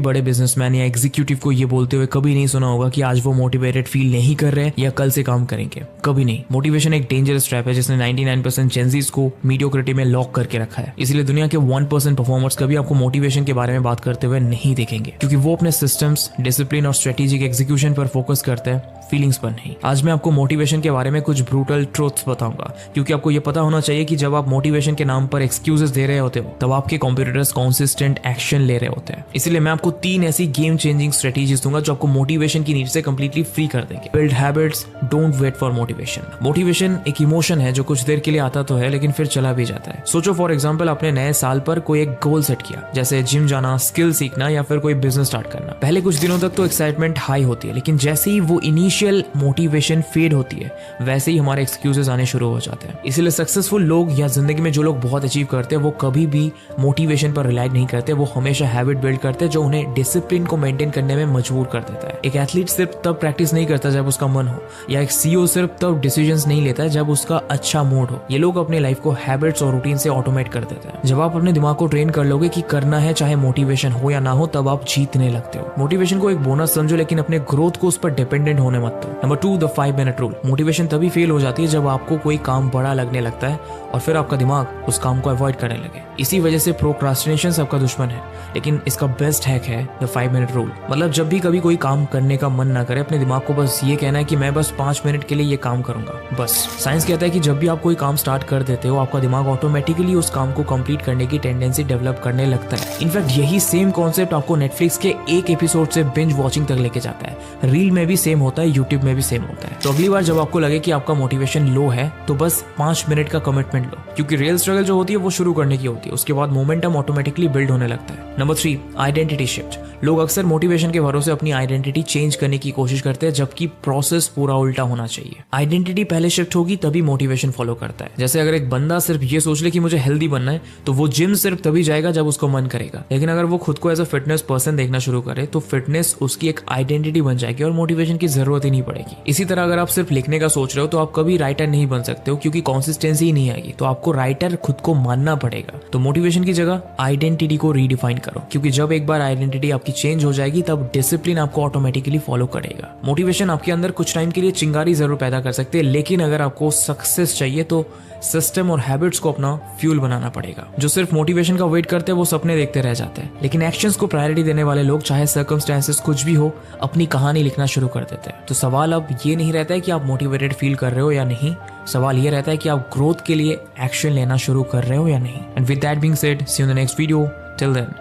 बड़े बिजनेसमैन या एग्जीक्यूटिव को ये बोलते हुए कभी नहीं सुना होगा कि आज वो मोटिवेटेड फील नहीं कर रहे या कल से काम करेंगे, कभी नहीं। मोटिवेशन एक डेंजरस ट्रैप है जिसने 99% जेंजीज को मीडियोक्रिटी में लॉक करके रखा है। इसलिए दुनिया के 1% परफॉर्मर्स कभी आपको मोटिवेशन के बारे में बात करते हुए नहीं देखेंगे, क्योंकि वो अपने सिस्टम्स, डिसिप्लिन और स्ट्रेटेजिक एग्जीक्यूशन पर फोकस करते हैं, फीलिंग्स पर नहीं। आज मैं आपको मोटिवेशन के बारे में कुछ ब्रूटल ट्रूथ्स बताऊंगा, क्योंकि आपको ये पता होना चाहिए कि जब आप मोटिवेशन के नाम पर एक्सक्यूजेस दे रहे होते हो तब आपके कॉम्पिटिटर्स कंसिस्टेंट एक्शन ले रहे होते हैं। इसलिए मैं आपको 3 ऐसी गेम चेंजिंग स्ट्रेटेजीज दूंगा जो आपको मोटिवेशन की नीड से कंप्लीटली फ्री कर देंगे। Build habits, don't wait for motivation. Motivation एक इमोशन है जो कुछ देर के लिए आता तो है लेकिन फिर चला भी जाता है। सोचो फॉर एग्जाम्पल आपने नए साल पर कोई एक गोल सेट किया, जैसे जिम जाना, स्किल सीखना या फिर कोई बिजनेस स्टार्ट करना। पहले कुछ दिनों तक तो एक्साइटमेंट हाई होती है, लेकिन जैसे ही वो इनिशियल मोटिवेशन फेड होती है वैसे ही हमारे एक्सक्यूजेस आने शुरू हो जाते हैं। इसलिए सक्सेसफुल लोग या जिंदगी में जो लोग बहुत अचीव करते हैं वो कभी भी मोटिवेशन पर रिलाई नहीं करते। वो हमेशा हैबिट बिल्ड करते हैं जो उन्हें डिसिप्लिन को मेंटेन करने में मजबूर कर देता है। एक एथलीट सिर्फ तब प्रैक्टिस नहीं करता जब उसका मन हो, या एक सीईओ सिर्फ तब डिसीजंस नहीं लेता जब उसका अच्छा मूड हो। ये लोग अपने लाइफ को हैबिट्स और रूटीन से ऑटोमेट कर देते हैं। जब आप अपने दिमाग को ट्रेन कर लोगे कि करना है चाहे मोटिवेशन हो या ना हो, तब आप जीतने लगते हो। मोटिवेशन को एक बोनस समझो, लेकिन अपने ग्रोथ को उस पर डिपेंडेंट होने मत दो। Number 2, the 5 minute rule. Motivation तभी फेल हो जाती है जब आपको कोई काम बड़ा लगने लगता है और फिर आपका दिमाग उस काम को अवॉइड करने लगे। इसी वजह से प्रोक्रास्टिनेशन सबका दुश्मन है, लेकिन इसका बेस्ट हैक है द 5 मिनट रूल। मतलब जब भी कभी कोई काम करने का मन ना करे, अपने दिमाग को बस ये कहना है कि मैं बस 5 मिनट के लिए ये काम करूंगा, बस। साइंस कहता है कि जब भी आप कोई काम स्टार्ट कर देते हो, आपका दिमाग ऑटोमेटिकली उस काम को कंप्लीट करने की टेंडेंसी डेवलप करने लगता है। इनफैक्ट यही सेम कॉन्सेप्ट आपको नेटफ्लिक्स के एक एपिसोड से बिंज वॉचिंग तक लेके जाता है। रील में भी सेम होता है, यूट्यूब में भी सेम होता है। तो अगली बार जब आपको लगे कि आपका मोटिवेशन लो है तो बस 5 मिनट का कमिटमेंट लो, क्योंकि रियल स्ट्रगल जो होती है वो शुरू करने की होती है, उसके बाद मोमेंटम ऑटोमेटिकली बिल्ड होने लगता है। Number 3, identity shift. लोग अक्सर मोटिवेशन के भरोसे अपनी आइडेंटिटी चेंज करने की कोशिश करते हैं, जबकि प्रोसेस पूरा उल्टा होना चाहिए। आइडेंटिटी पहले शिफ्ट होगी तभी मोटिवेशन फॉलो करता है। जैसे अगर एक बंदा सिर्फ ये सोच ले कि मुझे हेल्दी बनना है तो वो जिम सिर्फ तभी जाएगा जब उसको मन करेगा, लेकिन अगर वो खुद को एज अ फिटनेस पर्सन देखना शुरू करे तो फिटनेस उसकी एक आइडेंटिटी बन जाएगी और मोटिवेशन की जरूरत ही नहीं पड़ेगी। इसी तरह अगर आप सिर्फ लिखने का सोच रहे हो तो आप कभी राइटर नहीं बन सकते हो, क्योंकि कंसिस्टेंसी ही नहीं आएगी। तो आपको राइटर खुद को मानना पड़ेगा। तो मोटिवेशन की जगह आइडेंटिटी को रीडिफाइन करो, क्योंकि जब एक बार आइडेंटिटी आपकी चेंज हो जाएगी तब डिसिप्लिन आपको ऑटोमेटिकली फॉलो करेगा। मोटिवेशन आपके अंदर कुछ टाइम के लिए चिंगारी जरूर पैदा कर सकते हैं, लेकिन अगर आपको सक्सेस चाहिए तो सिस्टम और हैबिट्स को अपना फ्यूल बनाना पड़ेगा। जो सिर्फ मोटिवेशन का वेट करते हैं वो सपने देखते रह जाते हैं, लेकिन एक्शंस को प्रायोरिटी देने वाले लोग चाहे सर्कमस्टेंसेस कुछ भी हो अपनी कहानी लिखना शुरू कर देते हैं। तो सवाल अब ये नहीं रहता है कि आप मोटिवेटेड फील कर रहे हो या नहीं, सवाल ये रहता है कि आप ग्रोथ के लिए एक्शन लेना शुरू कर रहे हो या नहीं। And with that being said, see you in the next video. Till then.